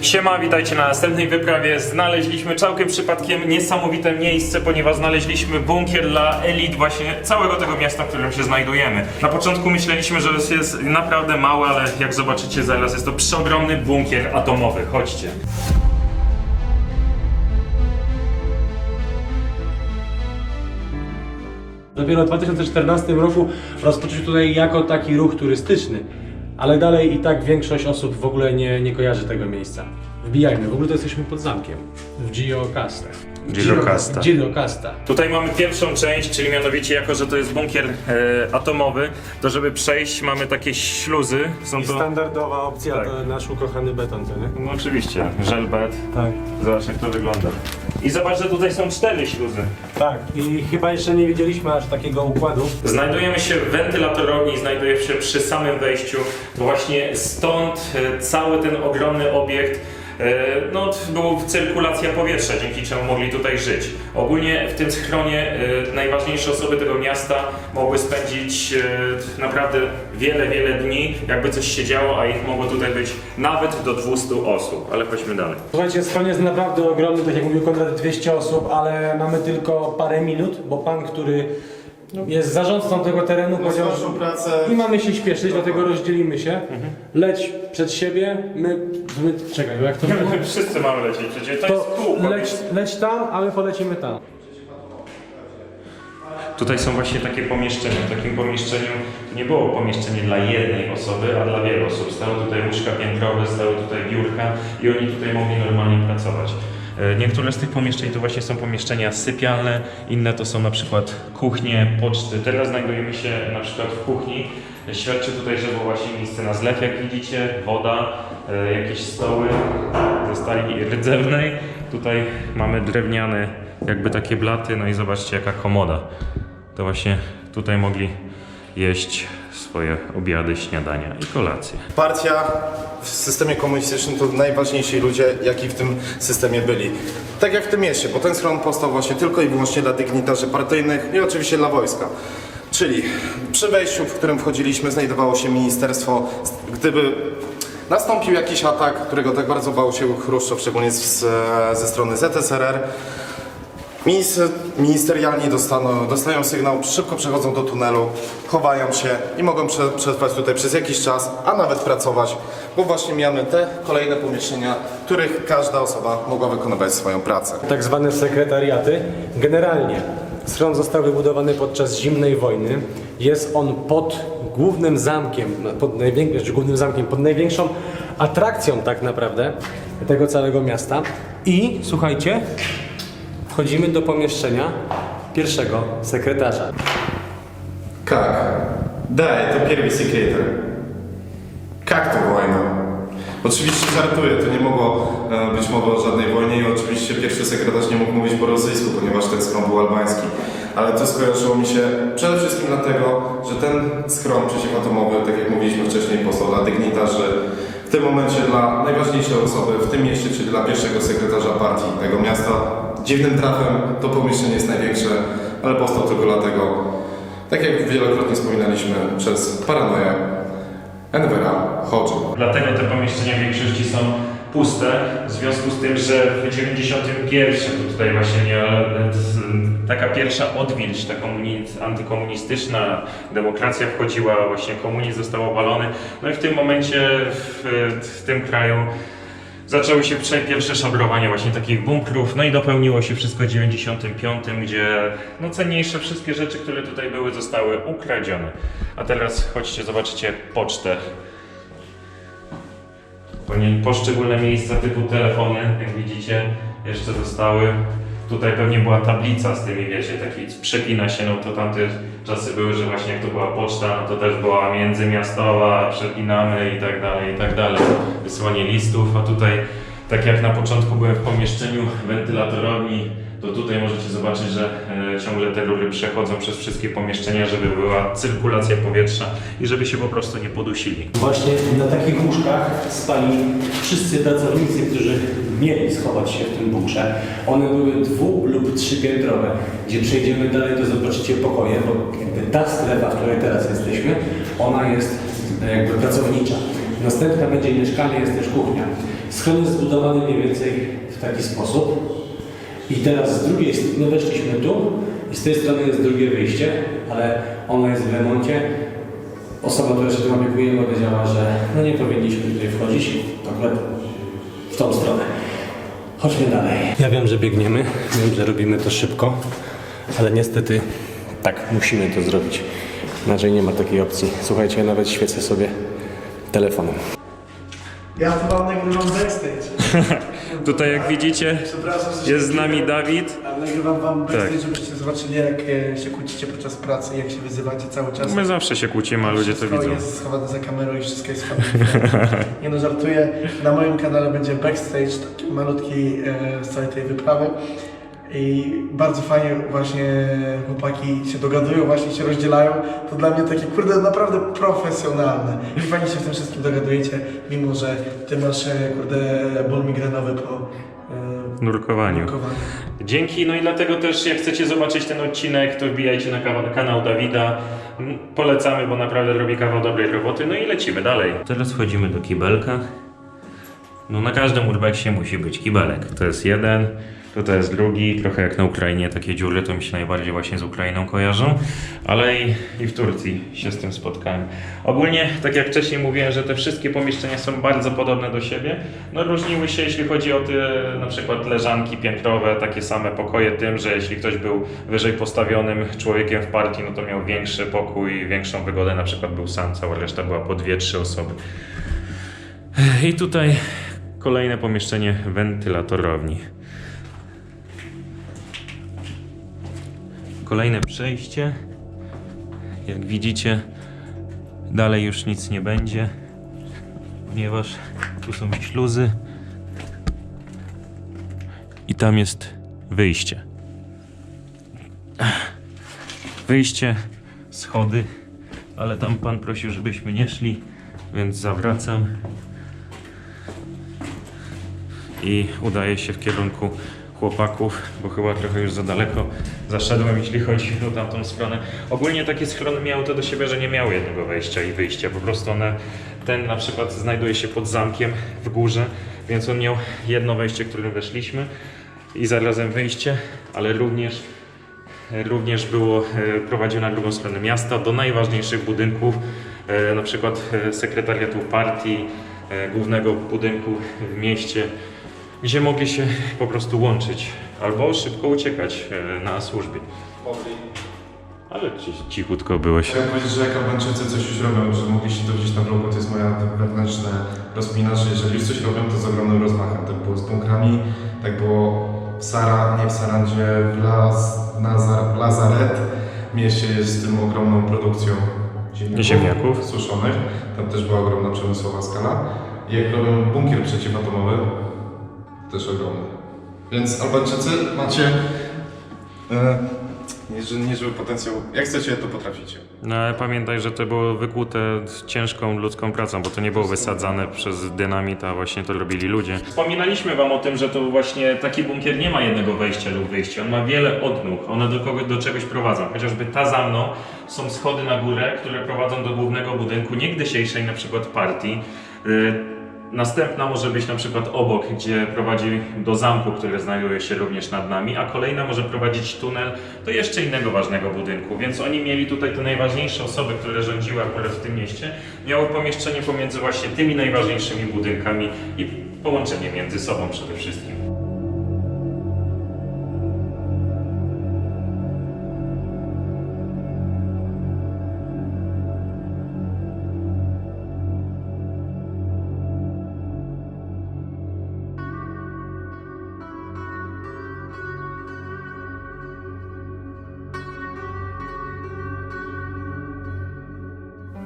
Siema, witajcie na następnej wyprawie. Znaleźliśmy całkiem przypadkiem niesamowite miejsce, ponieważ znaleźliśmy bunkier dla elit właśnie całego tego miasta, w którym się znajdujemy. Na początku myśleliśmy, że jest naprawdę mały, ale jak zobaczycie zaraz, jest to przeogromny bunkier atomowy. Chodźcie. Dopiero w 2014 roku rozpoczął tutaj jako taki ruch turystyczny, ale dalej i tak większość osób w ogóle nie kojarzy tego miejsca. Wbijajmy, w ogóle to jesteśmy pod zamkiem, w Giocasta. Giocasta. Tutaj mamy pierwszą część, czyli mianowicie jako, że to jest bunkier atomowy, to żeby przejść mamy takie śluzy. Są I to... standardowa opcja Tak. to nasz ukochany beton, to nie? No oczywiście, żelbet. Tak. Zobacz jak to wygląda. I zobacz, że tutaj są 4 śluzy. Tak. I chyba jeszcze nie widzieliśmy aż takiego układu. Znajdujemy się w wentylatorowni, znajduje się przy samym wejściu. To właśnie stąd cały ten ogromny obiekt no, była cyrkulacja powietrza, dzięki czemu mogli tutaj żyć. Ogólnie w tym schronie najważniejsze osoby tego miasta mogły spędzić naprawdę wiele dni, jakby coś się działo, a ich mogło tutaj być nawet do 200 osób. Ale chodźmy dalej. Słuchajcie, schron jest naprawdę ogromny, tak jak mówił Konrad, 200 osób, ale mamy tylko parę minut, bo pan, który jest zarządcą tego terenu, powiedział, pracę. i mamy się śpieszyć, dlatego rozdzielimy się. Leć przed siebie, my czekaj, bo jak to było? Wszyscy mamy lecieć, przecież to jest To kółko. leć tam, a my polecimy tam. Tutaj są właśnie takie pomieszczenia. W takim pomieszczeniu to nie było pomieszczenie dla jednej osoby, a dla wielu osób. Stały tutaj łóżka piętrowe, stały tutaj biurka i oni tutaj mogli normalnie pracować. Niektóre z tych pomieszczeń to właśnie są pomieszczenia sypialne, inne to są na przykład kuchnie, poczty. Teraz znajdujemy się na przykład w kuchni. Świadczy tutaj, że było właśnie miejsce na zlew, jak widzicie, woda, jakieś stoły ze stali rdzewnej. Tutaj mamy drewniane jakby takie blaty, no i zobaczcie jaka komoda. To właśnie tutaj mogli jeść swoje obiady, śniadania i kolacje. Partia w systemie komunistycznym to najważniejsi ludzie, jaki w tym systemie byli. Tak jak w tym mieście, bo ten schron powstał właśnie tylko i wyłącznie dla dygnitarzy partyjnych i oczywiście dla wojska. Czyli przy wejściu, w którym wchodziliśmy, znajdowało się ministerstwo. Gdyby nastąpił jakiś atak, którego tak bardzo bał się Chruszczow, szczególnie ze strony ZSRR, ministerialni dostają sygnał, szybko przechodzą do tunelu, chowają się i mogą przetrwać tutaj przez jakiś czas, a nawet pracować, bo właśnie mamy te kolejne pomieszczenia, w których każda osoba mogła wykonywać swoją pracę. Tak zwane sekretariaty. Generalnie schron został wybudowany podczas zimnej wojny. Jest on pod głównym zamkiem, pod największą atrakcją tak naprawdę tego całego miasta. I słuchajcie, wchodzimy do pomieszczenia pierwszego sekretarza. Как? Да, это первый секретарь. Как to wojna? Oczywiście żartuję, to nie mogło być mowy o żadnej wojnie i oczywiście pierwszy sekretarz nie mógł mówić po rosyjsku, ponieważ ten schron był albański. Ale to skojarzyło mi się przede wszystkim dlatego, że ten schron przeciwatomowy, tak jak mówiliśmy wcześniej, powstał dla dygnitarzy, w tym momencie dla najważniejszej osoby w tym mieście, czyli dla pierwszego sekretarza partii tego miasta. Dziwnym trafem to pomieszczenie jest największe, ale powstał tylko dlatego, tak jak wielokrotnie wspominaliśmy, przez paranoję Envera Hodży. Dlatego te pomieszczenia w większości są puste, w związku z tym, że w 91 to tutaj właśnie taka pierwsza odwilż, ta antykomunistyczna demokracja wchodziła, właśnie komunizm został obalony. No i w tym momencie w tym kraju zaczęły się pierwsze szabrowanie właśnie takich bunkrów, no i dopełniło się wszystko w 95, gdzie no cenniejsze wszystkie rzeczy, które tutaj były, zostały ukradzione. A teraz chodźcie, zobaczycie pocztę. Poszczególne miejsca typu telefony, jak widzicie, jeszcze zostały. Tutaj pewnie była tablica z tymi, wiecie, taki przepina się, no to tamte czasy były, że właśnie jak to była poczta, no to też była międzymiastowa, przepinamy i tak dalej. Wysyłanie listów, a tutaj, tak jak na początku byłem w pomieszczeniu wentylatorowni, to tutaj możecie zobaczyć, że ciągle te rury przechodzą przez wszystkie pomieszczenia, żeby była cyrkulacja powietrza i żeby się po prostu nie podusili. Właśnie na takich łóżkach spali wszyscy pracownicy, którzy mieli schować się w tym bunkrze. One były 2- lub 3-piętrowe. Gdzie przejdziemy dalej, to zobaczycie pokoje, bo jakby ta strefa, w której teraz jesteśmy, ona jest jakby pracownicza. Następna będzie mieszkanie, jest też kuchnia. Schron jest zbudowany mniej więcej w taki sposób. I teraz z drugiej strony weszliśmy tu i z tej strony jest drugie wyjście, ale ono jest w remoncie. Osoba, która się tym opiekuje, powiedziała, że no nie powinniśmy tutaj wchodzić, akurat w tą stronę. Chodźmy dalej. Ja wiem, że biegniemy, wiem, że robimy to szybko, ale niestety tak, musimy to zrobić. Inaczej nie ma takiej opcji. Słuchajcie, ja nawet świecę sobie telefonem. Ja to wam nagrywam backstage. Tutaj jak widzicie Przepraszam, że jest się z nami nagrywam, Dawid. ale nagrywam wam backstage, Tak. żebyście zobaczyli, jak się kłócicie podczas pracy, jak się wyzywacie cały czas. My zawsze się kłócimy, a ludzie to Wszystko widzą. jest schowane za kamerą i wszystko jest schowane. Nie no, żartuję. Na moim kanale będzie backstage, taki malutki z całej tej wyprawy. I bardzo fajnie właśnie chłopaki się dogadują, właśnie się rozdzielają. To dla mnie takie, kurde, naprawdę profesjonalne. I fajnie się w tym wszystkim dogadujecie, mimo że ty masz, kurde, ból migrenowy po Nurkowaniu. nurkowaniu. Dzięki, no i dlatego też jak chcecie zobaczyć ten odcinek, to wbijajcie na kanał Dawida. Polecamy, bo naprawdę robi kawał dobrej roboty. No i lecimy dalej. Teraz wchodzimy do kibelka. No na każdym urbexie musi być kibelek. To jest jeden, tutaj jest drugi. Trochę jak na Ukrainie, takie dziury to mi się najbardziej właśnie z Ukrainą kojarzą. Ale i w Turcji się z tym spotkałem. Ogólnie, tak jak wcześniej mówiłem, że te wszystkie pomieszczenia są bardzo podobne do siebie. No różniły się, jeśli chodzi o te na przykład leżanki piętrowe, takie same pokoje tym, że jeśli ktoś był wyżej postawionym człowiekiem w partii, no to miał większy pokój, większą wygodę, na przykład był sam, cała reszta była po 2-3 osoby. I tutaj kolejne pomieszczenie wentylatorowni. Kolejne przejście. Jak widzicie, dalej już nic nie będzie, ponieważ tu są śluzy i tam jest wyjście. Wyjście, schody, ale tam pan prosił, żebyśmy nie szli, więc zawracam i udaję się w kierunku chłopaków, bo chyba trochę już za daleko zaszedłem, jeśli chodzi o tamtą stronę. Ogólnie takie schrony miały to do siebie, że nie miały jednego wejścia i wyjścia. Po prostu ten na przykład znajduje się pod zamkiem w górze, więc on miał jedno wejście, którym weszliśmy i zarazem wyjście, ale również było prowadził na drugą stronę miasta do najważniejszych budynków, na przykład sekretariatu partii, głównego budynku w mieście, gdzie mogli się po prostu łączyć albo szybko uciekać na służbie. Ale cichutko byłeś. Chciałem powiedzieć, że jak Albańczycy coś już robią, że mogliście to widzieć na vlogu, to jest moja wewnętrzna rozkmina, że jeżeli już coś robią, to z ogromnym rozmachem. Tak było z bunkrami, tak było w Sarandzie, w Lazaret. Mieście jest z tym ogromną produkcją Ziemniaków. suszonych. Tam też była ogromna przemysłowa skala. I jak robią bunkier przeciwatomowy, też ogromny. Więc Albańczycy macie niezły potencjał. Jak chcecie, to potraficie. No ale pamiętaj, że to było wykłute ciężką ludzką pracą, bo to nie było wysadzane przez dynamit, a właśnie to robili ludzie. Wspominaliśmy wam o tym, że to właśnie taki bunkier nie ma jednego wejścia lub wyjścia, on ma wiele odnóg, one do czegoś prowadzą. Chociażby ta za mną są schody na górę, które prowadzą do głównego budynku niegdysiejszej na przykład partii. Następna może być na przykład obok, gdzie prowadzi do zamku, który znajduje się również nad nami, a kolejna może prowadzić tunel do jeszcze innego ważnego budynku. Więc oni mieli tutaj te najważniejsze osoby, które rządziły akurat w tym mieście, miały pomieszczenie pomiędzy właśnie tymi najważniejszymi budynkami i połączenie między sobą przede wszystkim.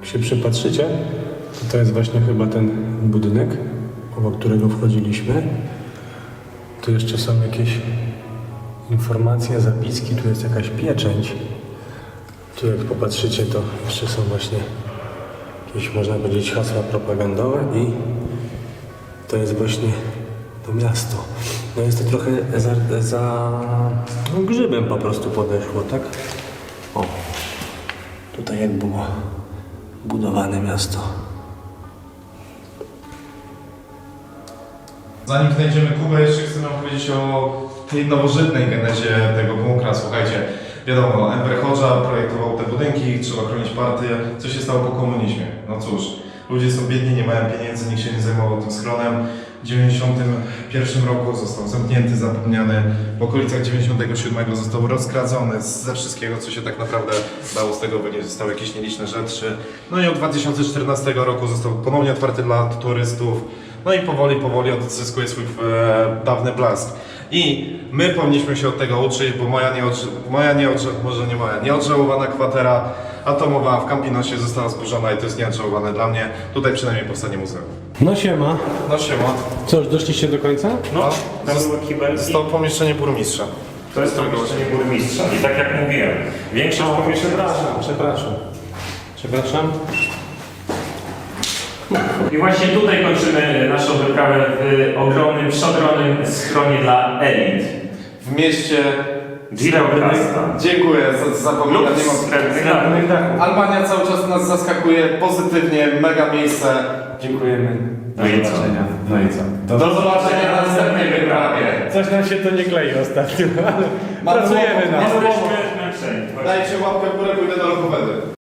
Jak się przypatrzycie, to jest właśnie chyba ten budynek, obok którego wchodziliśmy. Tu jeszcze są jakieś informacje, zapiski, tu jest jakaś pieczęć. Tu jak popatrzycie, to jeszcze są właśnie jakieś, można powiedzieć, hasła propagandowe i to jest właśnie to miasto. No jest to trochę za grzybem po prostu podeszło, tak? O, tutaj jak było budowane miasto. Zanim znajdziemy Kubę, jeszcze chcę wam powiedzieć o tej nowożytnej genezie tego bunkra. Słuchajcie, wiadomo, Enver Hoxha projektował te budynki, trzeba chronić partię. Co się stało po komunizmie? No cóż, ludzie są biedni, nie mają pieniędzy, nikt się nie zajmował tym schronem. W 1991 roku został zamknięty, zapomniany. W okolicach 1997 został rozkradzony ze wszystkiego, co się tak naprawdę dało z tego wynieść. Zostały jakieś nieliczne rzeczy. No i od 2014 roku został ponownie otwarty dla turystów. No i powoli odzyskuje swój dawny blask. I my powinniśmy się od tego uczyć, bo nieodżałowana kwatera atomowa w Campinosie została zburzona i to jest nieodżałowane dla mnie. Tutaj przynajmniej powstanie muzeum. No siema. No siema. Co, już doszliście do końca? No, tam były kibelki. Zostało pomieszczenie burmistrza. To jest pomieszczenie burmistrza. I tak jak mówiłem, większość pomieszczeń... Przepraszam. I właśnie tutaj kończymy naszą wyprawę w ogromnym, przodronym schronie dla elit. W mieście... Wielograsta. Dziękuję za pogląd. Albania cały czas nas zaskakuje pozytywnie, mega miejsce. Dziękujemy. No i co? No i co? Do zobaczenia na następnej wyprawie. Coś nam się to nie klei ostatnio, ale pracujemy nad tym. Jesteśmy zmęczeni. Dajcie łapkę w górę, pójdę do Lokowedy.